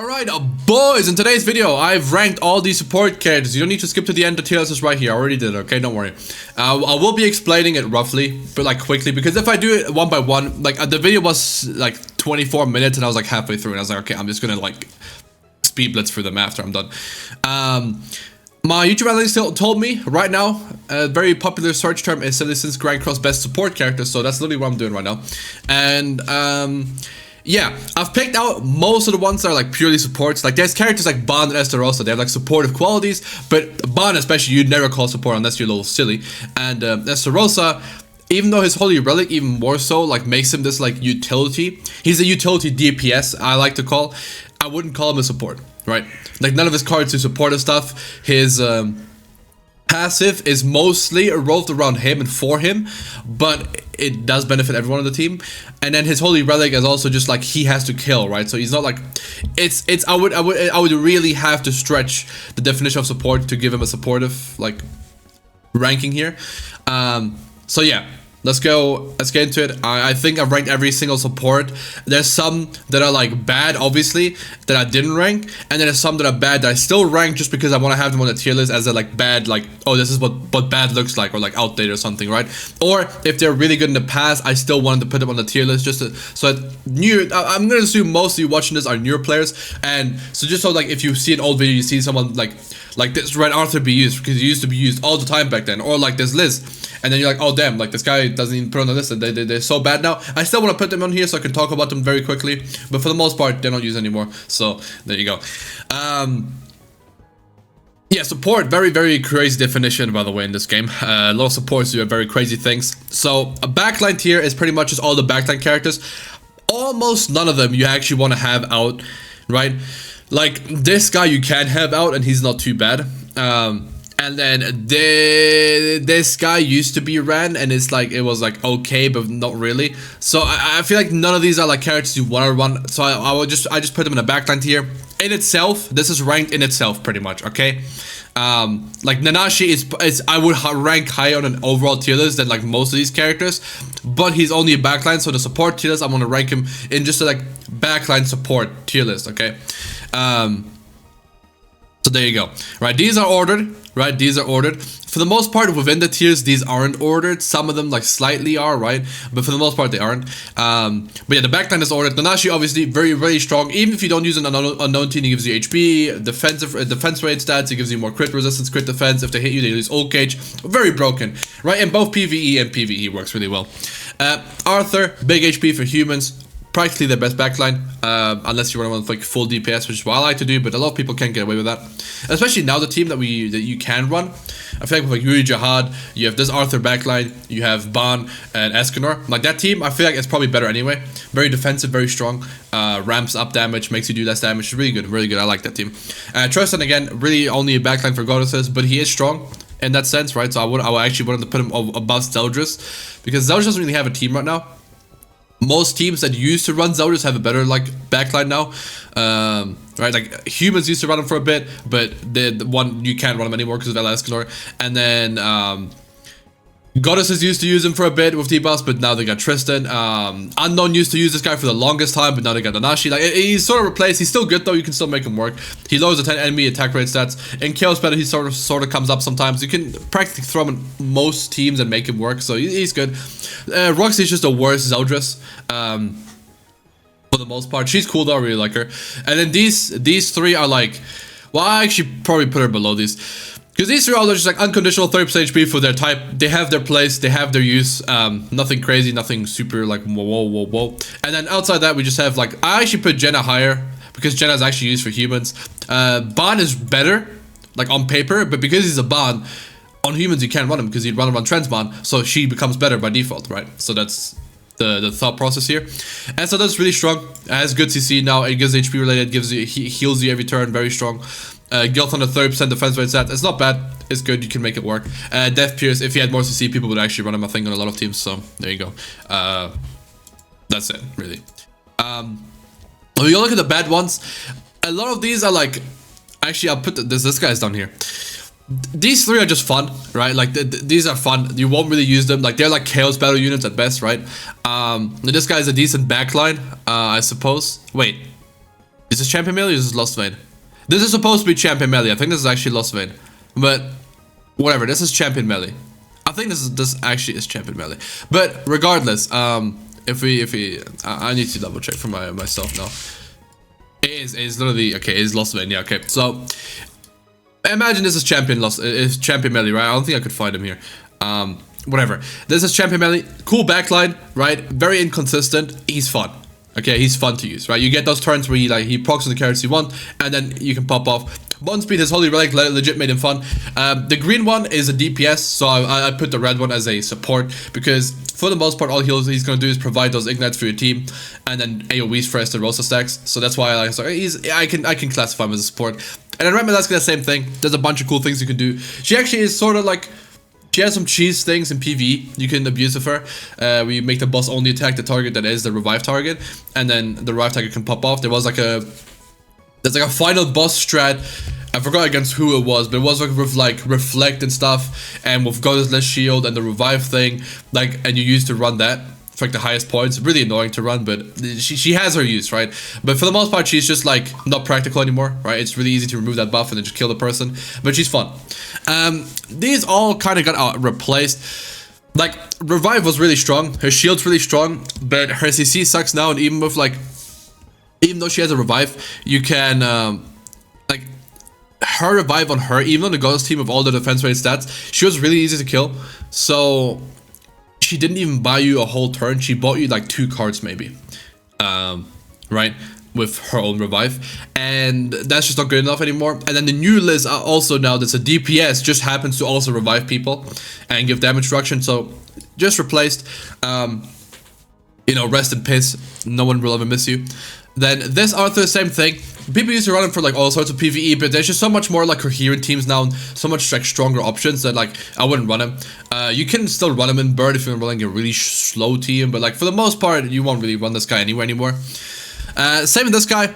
Alright, boys, in today's video, I've ranked all these support characters. You don't need to skip to the end, the tier list is right here. I already did it, okay? Don't worry. I will be explaining it roughly, but like quickly, because if I do it one by one, like the video was like 24 minutes and I was like halfway through and I was like, okay, I'm just gonna like speed blitz through them after I'm done. My YouTube analytics told me right now, a very popular search term is Citizens Grand Cross Best Support Character, so that's literally what I'm doing right now. And yeah, I've picked out most of the ones that are like purely supports. Like there's characters like Bond and Estarossa, they have like supportive qualities, but Bond especially you'd never call support unless you're a little silly. And Estarossa, even though his Holy Relic even more so like makes him this like utility, he's a utility DPS I like to call. I wouldn't call him a support, right? Like none of his cards do supportive stuff. His passive is mostly revolved around him and for him, but it does benefit everyone on the team. And then his Holy Relic is also just like he has to kill, right? So he's not like I would really have to stretch the definition of support to give him a supportive like ranking here. So yeah, let's get into it. I think I've ranked every single support. There's some that are like bad, obviously, that I didn't rank, and then there's some that are bad that I still rank just because I want to have them on the tier list as a like bad, like, oh, this is what bad looks like, or like outdated or something, right? Or if they're really good in the past, I still wanted to put them on the tier list just to, so that I'm gonna assume most of you watching this are newer players, and so just so like if you see an old video, you see someone like this Red Arthur be used because he used to be used all the time back then, or like this Liz, and then you're like, oh damn, like this guy doesn't even put on the list and they're so bad now. I still want to put them on here so I can talk about them very quickly, but for the most part they're not used anymore, so there you go. Yeah, support, very crazy definition by the way in this game. A lot of supports do very crazy things. So a backline tier is pretty much just all the backline characters. Almost none of them you actually want to have out, right? Like this guy you can have out and he's not too bad. And then this guy used to be ran and it's like it was like okay but not really. So I feel like none of these are like characters you want to run. So I just put them in a backline tier. In itself, this is ranked in itself pretty much, okay? Like Nanashi is I would rank higher on an overall tier list than like most of these characters, but he's only a backline, so the support tier list I'm gonna rank him in just a like backline support tier list, okay? So there you go, right? These are ordered, right? These are ordered. For the most part, within the tiers, these aren't ordered. Some of them like slightly are, right? But for the most part, they aren't. But yeah, the backline is ordered. Nanashi, obviously, very strong. Even if you don't use an unknown team, he gives you HP, defense rate stats. He gives you more crit resistance, crit defense. If they hit you, they lose ult gauge. Very broken, right? In both PvE and PvE works really well. Arthur, big HP for humans. Practically the best backline, unless you run with like full DPS, which is what I like to do, but a lot of people can't get away with that. Especially now the team that you can run. I feel like with like Yuri Jihad, you have this Arthur backline, you have Ban and Escanor. Like that team, I feel like it's probably better anyway. Very defensive, very strong. Ramps up damage, makes you do less damage. Really good, really good. I like that team. Tristan again, really only a backline for goddesses, but he is strong in that sense, right? So I actually wanted to put him above Zeldris because Zeldris doesn't really have a team right now. Most teams that used to run Zeldris have a better like backline now, right? Like humans used to run them for a bit, but the one you can't run them anymore because of Escanor. And then Goddesses used to use him for a bit with debuffs, but now they got Tristan. Unknown used to use this guy for the longest time, but now they got Nanashi. Like he's sort of replaced. He's still good though. You can still make him work. He lowers the 10 enemy attack rate stats. In Chaos Battle, he sort of comes up sometimes. You can practically throw him in most teams and make him work. So he's good. Roxy is just the worst Zeldris. For the most part, she's cool though. I really like her. And then these three are like, well, I actually probably put her below these. Because these three are just like unconditional 30% HP for their type. They have their place, they have their use. Nothing crazy, nothing super like whoa. And then outside that, we just have like, I actually put Jenna higher because Jenna is actually used for humans. Ban is better, like on paper, but because he's a Ban, on humans you can't run him because you'd run him on Transban, so she becomes better by default, right? So that's the thought process here. And so that's really strong. It has good CC now. It gives HP related, heals you every turn, very strong. Guilt on a 30% defense rate stat. It's not bad. It's good. You can make it work. Death Pierce. If he had more CC, people would actually run him, I think, on a lot of teams. So there you go. That's it, really. When you look at the bad ones, a lot of these are like. Actually, I'll put this guy's down here. These three are just fun, right? Like these are fun. You won't really use them. Like they're like chaos battle units at best, right? This guy is a decent backline, I suppose. Wait. Is this Champion Meli or is this Lost Vein? This is supposed to be Champion Meli. I think this is actually Lost Vein. But whatever, this is Champion Meli. I think this actually is Champion Meli. But regardless, if we I need to double check for myself now. It is literally okay, it is Lost Vein, yeah, okay. So imagine this is Champion Meli, right? I don't think I could find him here. Whatever. This is Champion Meli. Cool backline, right? Very inconsistent. He's fun. Okay, he's fun to use, right? You get those turns where he procs on the characters you want, and then you can pop off. Bond speed, his Holy Relic legit made him fun. The green one is a DPS, so I put the red one as a support, because for the most part, all he's going to do is provide those ignites for your team, and then AoEs for Rosa stacks. So that's why I can classify him as a support. And then Meliodas the same thing. There's a bunch of cool things you can do. She actually is sort of like, she has some cheese things in PvE you can abuse of her. We make the boss only attack the target that is the revive target, and then the revive target can pop off. There's like a final boss strat. I forgot against who it was, but it was like with like reflect and stuff, and with Goddess Shield and the revive thing, like, and you used to run that for like the highest points. Really annoying to run, but she has her use, right? But for the most part, she's just like not practical anymore, right? It's really easy to remove that buff and then just kill the person, but she's fun. These all kind of got replaced. Like, revive was really strong, her shield's really strong, but her CC sucks now, and even though she has a revive, you can like, her revive on her, even on the Goddess team with all the defense rated stats, she was really easy to kill. So she didn't even buy you a whole turn, she bought you like 2 cards maybe, right, with her own revive, and that's just not good enough anymore. And then the new Liz also, now that's a DPS, just happens to also revive people and give damage reduction, so just replaced. You know, rest in peace, no one will ever miss you. Then this Arthur, same thing. People used to run him for like all sorts of PvE, but there's just so much more like coherent teams now, and so much like stronger options that like I wouldn't run him. You can still run him in Bird if you're running a really slow team, but like for the most part, you won't really run this guy anymore. Same with this guy.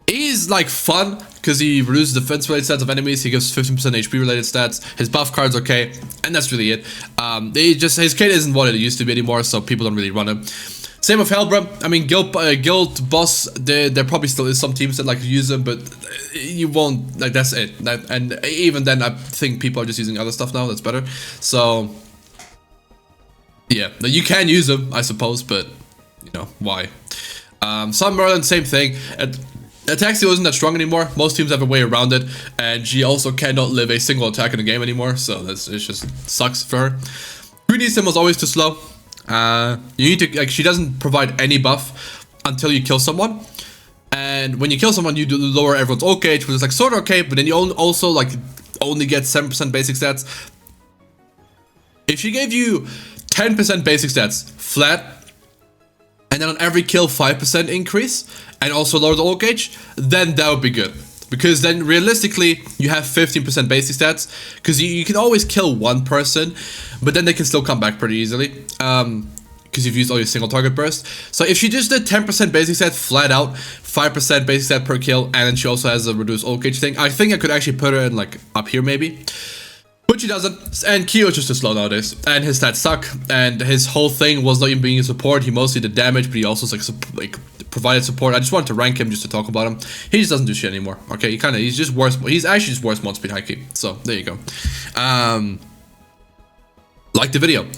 He's like fun because he reduces defense related stats of enemies. He gives 15% HP related stats. His buff card's okay, and that's really it. His kit isn't what it used to be anymore, so people don't really run him. Same with Helbra. I mean, guild boss, there probably still is some teams that like use him, but you won't, like, that's it. And even then, I think people are just using other stuff now that's better. So yeah, you can use them, I suppose, but you know, why? Sun Merlin, same thing. Attack steal isn't that strong anymore. Most teams have a way around it, and she also cannot live a single attack in the game anymore, so it just sucks for her. 3D sim was always too slow. You need to, like, she doesn't provide any buff until you kill someone, and when you kill someone, you do lower everyone's ult gauge, which is like sort of okay, but then you also like only get 7% basic stats. If she gave you 10% basic stats flat, and then on every kill 5% increase, and also lower the ult gauge, then that would be good. Because then realistically, you have 15% basic stats, because you can always kill one person, but then they can still come back pretty easily, because you've used all your single target burst. So if she just did 10% basic stat flat out, 5% basic stat per kill, and then she also has a reduced ult gauge thing, I think I could actually put her in like up here maybe. But she doesn't, and Kyo's just too slow nowadays, and his stats suck, and his whole thing was not even being a support. He mostly did damage, but he also like provided support. I just wanted to rank him just to talk about him. He just doesn't do shit anymore. Okay, he's just worse. He's actually just worse mod speed high key. So there you go. Like the video,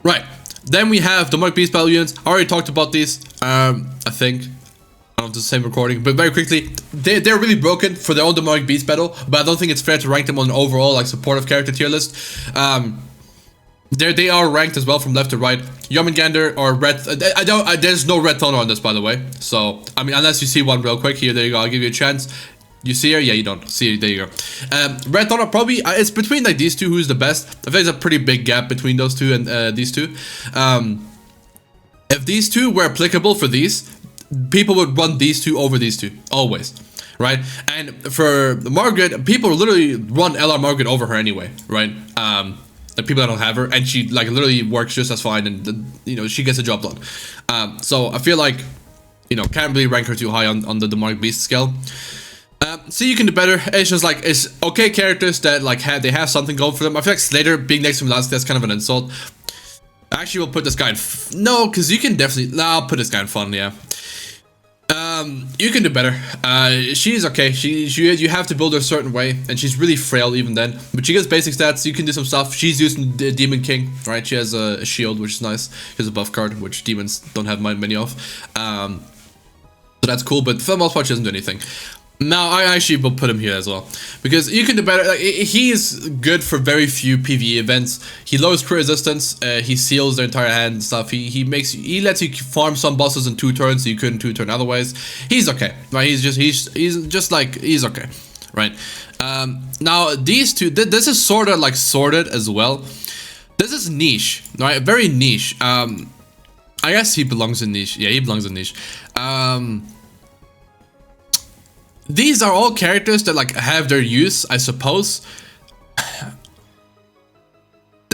right? Then we have the Demonic Beast battle units. I already talked about these. I think. I don't know if it's the same recording, but very quickly, they're really broken for their own Demonic Beast battle, but I don't think it's fair to rank them on an overall like supportive character tier list. They are ranked as well from left to right. Jormungandr or Red. There's no Red Thunder on this, by the way. So I mean, unless you see one real quick here, there you go. I'll give you a chance. You see her? Yeah, you don't see it. There you go. Red Thunder probably it's between like these two. Who's the best? I think there's a pretty big gap between those two and these two. If these two were applicable for these, people would run these two over these two, always, right? And for Margaret, people literally run LR Margaret over her anyway, right? The people that don't have her, and she like literally works just as fine, and you know, she gets the job done. So I feel like, you know, can't really rank her too high on the Demonic Beast scale. So you can do better. It's just like, it's okay characters that like they have something going for them. I feel like Slater being next to Meliodas, that's kind of an insult. Actually, we'll put this guy in no, because you can definitely, I'll put this guy in fun, yeah. You can do better. She's okay. You have to build her a certain way, and she's really frail even then. But she gets basic stats. You can do some stuff. She's using the Demon King, right? She has a shield, which is nice. She has a buff card, which demons don't have many of. So that's cool. But for the most part, she doesn't do anything. Now, I actually will put him here as well, because you can do better. Like, he is good for very few PvE events. He lowers crit resistance. He seals their entire hand and stuff. He lets you farm some bosses in 2 turns, so you couldn't 2 turn otherwise. He's okay, right? He's okay, right? Now these two, this is sort of like sorted as well. This is niche, right? Very niche. I guess he belongs in niche. Yeah, he belongs in niche. These are all characters that like have their use, I suppose.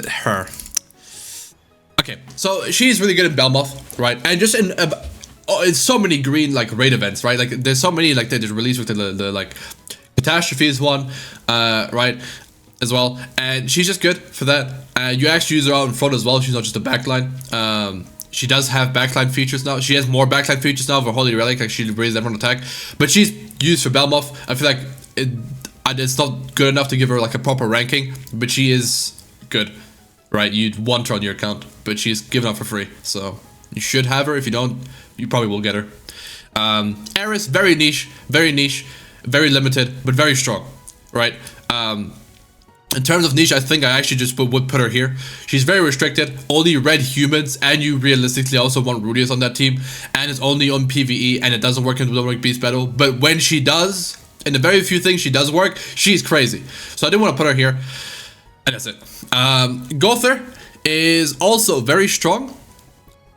Her. Okay, so she's really good in Belmoth, right? And just in so many green like raid events, right? Like there's so many like they just released with the like catastrophes one, right? As well, and she's just good for that. You actually use her out in front as well. She's not just a backline. She does have backline features now. She has more backline features now for Holy Relic. Like she raises everyone attack, but she's used for Belmoth. I feel like it's not good enough to give her like a proper ranking, but she is good, right? You'd want her on your account, but she's given out for free, so you should have her. If you don't, you probably will get her. Eris, very niche, very limited, but very strong, right? In terms of niche, I think I actually just would put her here. She's very restricted, only red humans, and you realistically also want Rudius on that team, and it's only on PvE, and it doesn't work in the Beast Battle, but when she does, in the very few things she does work, she's crazy. So I didn't want to put her here, and that's it. Gother is also very strong,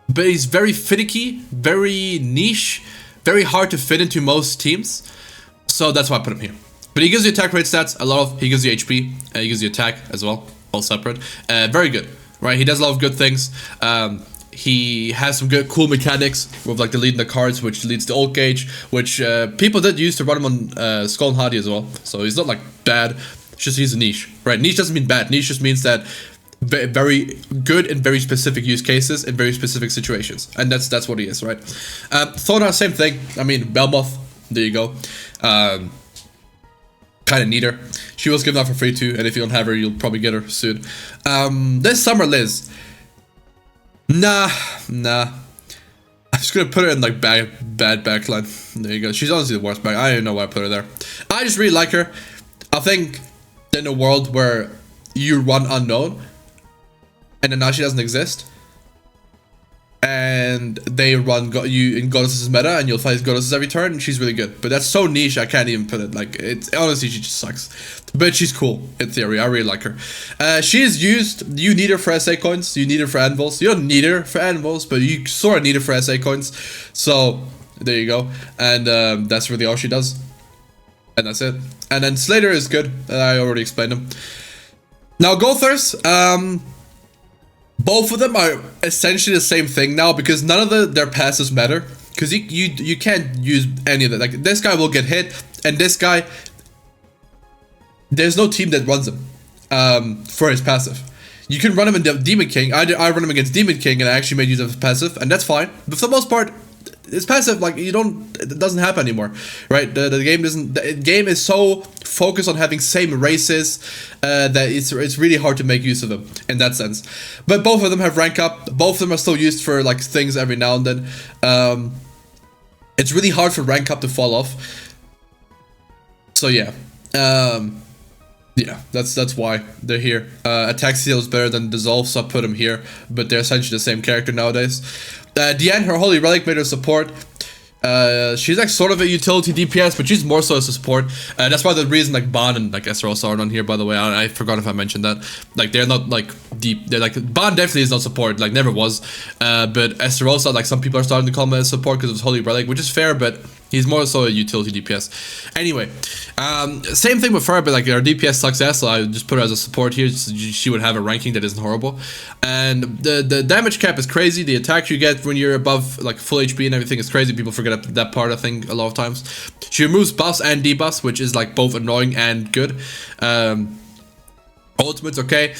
but he's very finicky, very niche, very hard to fit into most teams, so that's why I put him here. But he gives you attack rate stats, he gives you HP, he gives you attack as well, all separate. Very good, right? He does a lot of good things. He has some good, cool mechanics with like deleting the cards, which leads to ult gauge, which people did use to run him on Skull and Hardy as well. So he's not like bad, it's just he's a niche, right? Niche doesn't mean bad, niche just means that very good in very specific use cases in very specific situations, and that's what he is, right? Thona, same thing. I mean, Belmoth, there you go. Kind of need her. She was given out for free too, and if you don't have her, you'll probably get her soon. This Summer Liz. Nah. I'm just gonna put her in like bad backline. There you go. She's honestly the worst back. I don't know why I put her there. I just really like her. I think in a world where you run unknown and NANASHI doesn't exist, and they run you in Goddesses meta, and you'll fight Goddesses every turn, and she's really good. But that's so niche, I can't even put it. Like, it's honestly, she just sucks. But she's cool in theory. I really like her. She is used. You need her for SA coins. You need her for anvils. You don't need her for anvils, but you sort of need her for SA coins. So there you go. And that's really all she does. And that's it. And then Slater is good. I already explained him. Now Gothers. Both of them are essentially the same thing now, because none of their passes matter. Because you can't use any of that. Like, this guy will get hit, and this guy, there's no team that runs him for his passive. You can run him in Demon King. I run him against Demon King, and I actually made use of his passive, and that's fine. But for the most part, it's passive. Like, it doesn't happen anymore, right? The game doesn't. The game is so focused on having same races that it's really hard to make use of them in that sense. But both of them have rank up. Both of them are still used for like things every now and then. It's really hard for rank up to fall off. So yeah. Yeah, that's why they're here. Attack Seal is better than Dissolve, so I put them here. But they're essentially the same character nowadays. Diane, her Holy Relic made her support. She's like sort of a utility DPS, but she's more so as a support. That's why the reason like Ban and like Esteros aren't on here, by the way. I forgot if I mentioned that. Like, they're not like deep. They're like, Ban definitely is not support, like never was. But Esterosa, like some people are starting to call him as support because of his Holy Relic, which is fair, but he's more so a utility DPS. Anyway, same thing with her, but like her DPS sucks ass, so I just put her as a support here. So she would have a ranking that isn't horrible. And the damage cap is crazy. The attack you get when you're above like full HP and everything is crazy. People forget that part, I think, a lot of times. She removes buffs and debuffs, which is like both annoying and good. Ultimate's okay.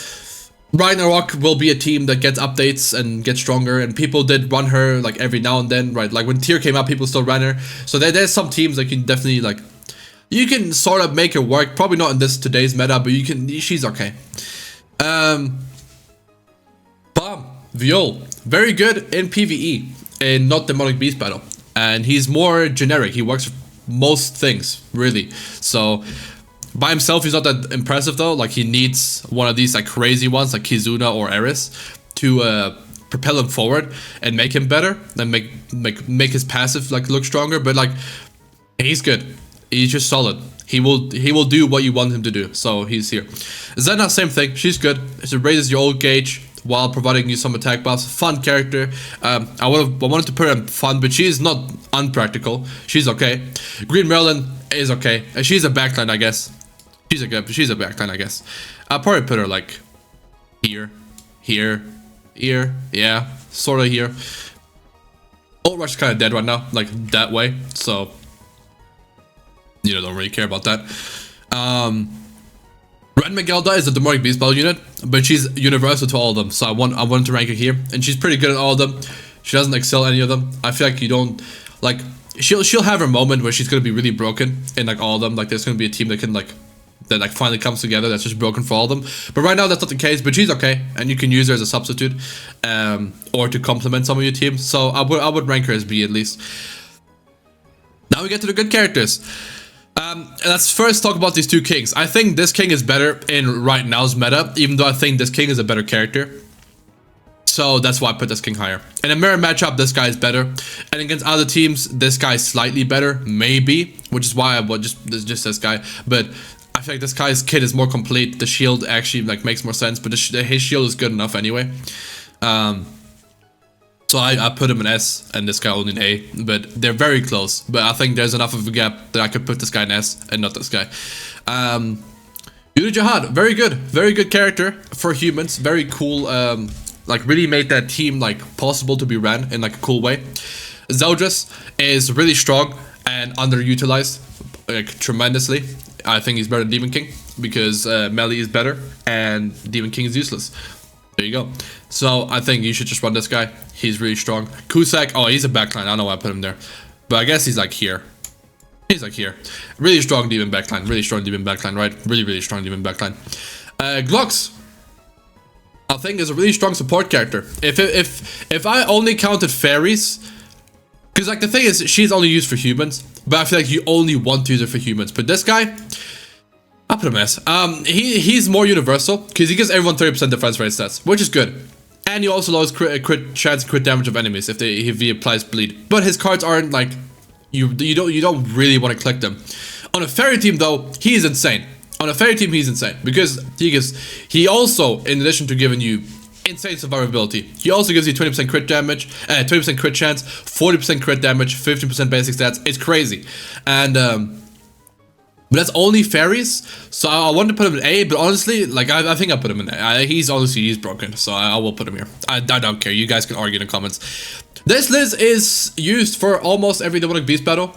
Ragnarok will be a team that gets updates and gets stronger, and people did run her like every now and then, right? Like when tier came out, people still ran her. So there's some teams that can definitely like, you can sort of make her work. Probably not in this today's meta, but you can. She's okay. Bam, Viol, very good in PvE in not demonic beast battle, and he's more generic. He works for most things really. So by himself, he's not that impressive though. Like he needs one of these like crazy ones like Kizuna or Eris to propel him forward and make him better and make his passive like look stronger. But like he's good. He's just solid. He will do what you want him to do. So he's here. Zena, same thing. She's good. She raises your old gauge while providing you some attack buffs. Fun character. I wanted to put her in fun, but she's not unpractical. She's okay. Green Merlin is okay. She's a backline, I guess. She's a backline, I guess. I'll probably put her like here, yeah, sort of here. Old Rush is kind of dead right now, like that way. So you know, don't really care about that. Red Magelda is a demonic beast battle unit, but she's universal to all of them. So I want to rank her here, and she's pretty good at all of them. She doesn't excel any of them. I feel like you don't like. She'll have her moment where she's gonna be really broken in like all of them. Like there's gonna be a team that can like finally comes together that's just broken for all of them. But right now that's not the case. But she's okay, and you can use her as a substitute, or to complement some of your teams. So I would rank her as B at least. Now we get to the good characters. Let's first talk about these two kings. I think this king is better in right now's meta, even though I think this king is a better character. So that's why I put this king higher. In a mirror matchup, this guy is better. And against other teams, this guy is slightly better, maybe. Which is why I would just this guy. But I feel like this guy's kit is more complete. The shield actually like makes more sense, but his shield is good enough anyway. So I put him in S and this guy only in A, but they're very close. But I think there's enough of a gap that I could put this guy in S and not this guy. Yudu Jihad, very good character for humans. Very cool, like really made that team like possible to be ran in like a cool way. Zeldris is really strong and underutilized like tremendously. I think he's better than Demon King because Meli is better and Demon King is useless. There you go. So I think you should just run this guy. He's really strong. Kusak, oh, he's a backline. I don't know why I put him there. But I guess he's like here. He's like here. Really strong demon backline. Really strong demon backline, right? Really strong demon backline. Glocks, I think, is a really strong support character. If I only counted fairies, because like the thing is, she's only used for humans. But I feel like you only want to use it for humans. But this guy, I'll put him as. He's more universal because he gives everyone 30% defense rate stats, which is good. And he also lowers crit chance crit damage of enemies if he applies bleed. But his cards aren't like you don't really want to click them. On a fairy team though, he is insane. On a fairy team, he's insane because he also, in addition to giving you insane survivability, he also gives you 20% crit damage, 20% crit chance, 40% crit damage, 15% basic stats. It's crazy, and but that's only fairies, so I wanted to put him in A, but honestly, like, I think I'll put him in A. He's broken, so I will put him here. I don't care, you guys can argue in the comments. This list is used for almost every demonic beast battle.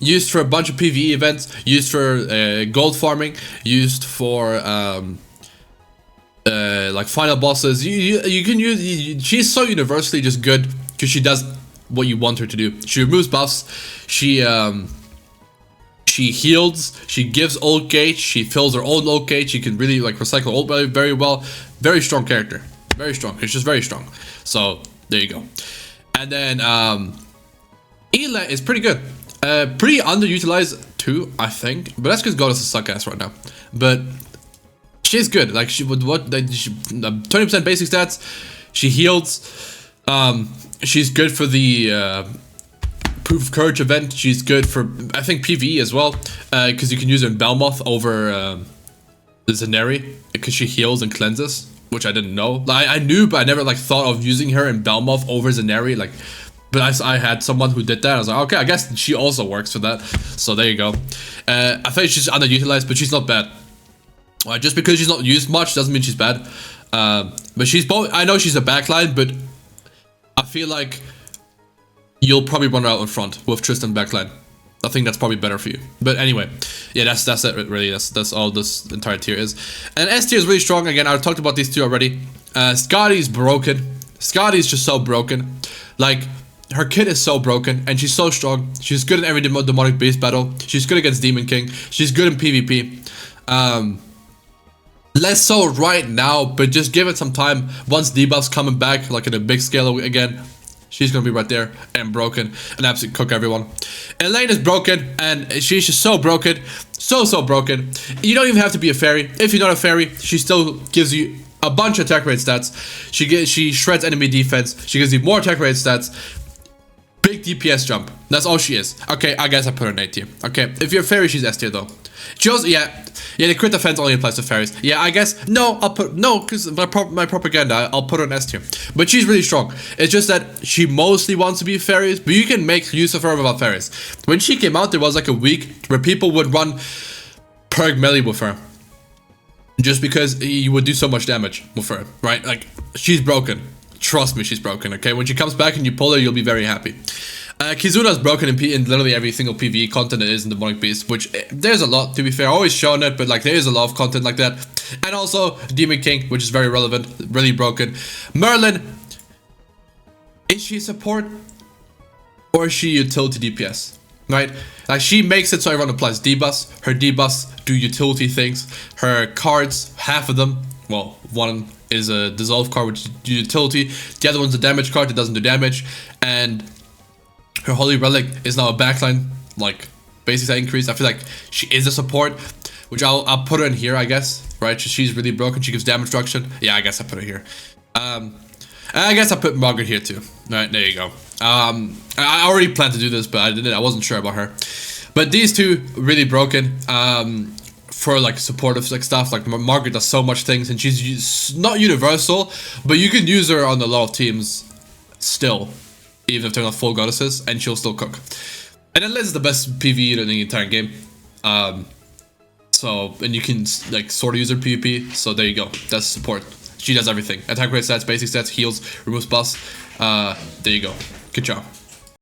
Used for a bunch of PvE events, used for gold farming, used for like final bosses. You can use, she's so universally just good, because she does what you want her to do. She removes buffs, she heals, she gives ult gauge, she fills her own ult gauge, she can really like recycle ult very well. Very strong character. Very strong. It's just very strong. So there you go. And then Ela is pretty good. Pretty underutilized too, I think. But that's because Goddess is suck ass right now. But she's good. Like she would 20% basic stats. She heals. She's good for the Proof of Courage event. She's good for, I think, PvE as well, because you can use her in Belmoth over the Zenari, because she heals and cleanses, which I didn't know. Like, I knew, but I never like thought of using her in Belmoth over Zenari. Like, but I had someone who did that. I was like, okay, I guess she also works for that. So there you go. I think she's underutilized, but she's not bad. Just because she's not used much doesn't mean she's bad. But she's both. I know she's a backline, but I feel like you'll probably run her out in front with Tristan backline. I think that's probably better for you. But anyway, yeah, that's it really. That's all this entire tier is. And S tier is really strong. Again, I talked about these two already. Scotty's broken. Scotty's just so broken. Like, her kit is so broken, and she's so strong. She's good in every demonic beast battle. She's good against Demon King. She's good in PvP. Less so right now, but just give it some time. Once debuffs coming back, like in a big scale again, she's gonna be right there and broken and absolutely cook everyone. Elaine is broken, and she's just so broken, so broken. You don't even have to be a fairy. If you're not a fairy, she still gives you a bunch of attack rate stats. She shreds enemy defense. She gives you more attack rate stats. Big DPS jump. That's all she is. Okay, I guess I put her in A tier. Okay, if you're a fairy, she's S tier though. She also, yeah, the crit defense only applies to fairies. Yeah, I guess, no, because my propaganda, I'll put her in S tier. But she's really strong. It's just that she mostly wants to be fairies, but you can make use of her without fairies. When she came out, there was like a week where people would run perg Meli with her. Just because you would do so much damage with her, right? Like, she's broken. Trust me, she's broken, okay? When she comes back and you pull her, you'll be very happy. Kizuna's broken in literally every single PvE content it is in Demonic Beast, which there's a lot, to be fair. I've always shown it, but like there is a lot of content like that. And also Demon King, which is very relevant, really broken. Merlin, is she support or is she utility DPS, right? Like she makes it so everyone applies debuffs. Her debuffs do utility things. Her cards, half of them, well, one is a dissolve card which do utility. The other one's a damage card that doesn't do damage. And her Holy Relic is now a backline, like, basic stat increase. I feel like she is a support, which I'll put her in here, I guess, right? She's really broken. She gives damage reduction. Yeah, I guess I put her here. I guess I put Margaret here too. Right, there you go. I already planned to do this, but I wasn't sure about her. But these two, really broken. For like supportive like stuff. Like Margaret does so much things, and she's not universal, but you can use her on a lot of teams still. Even if they're not full goddesses, and she'll still cook. And then Liz is the best PvE unit in the entire game. So, and you can like sort of use her PvP. So there you go. That's support. She does everything. Attack rate stats, basic stats, heals, removes buffs. There you go. Good job.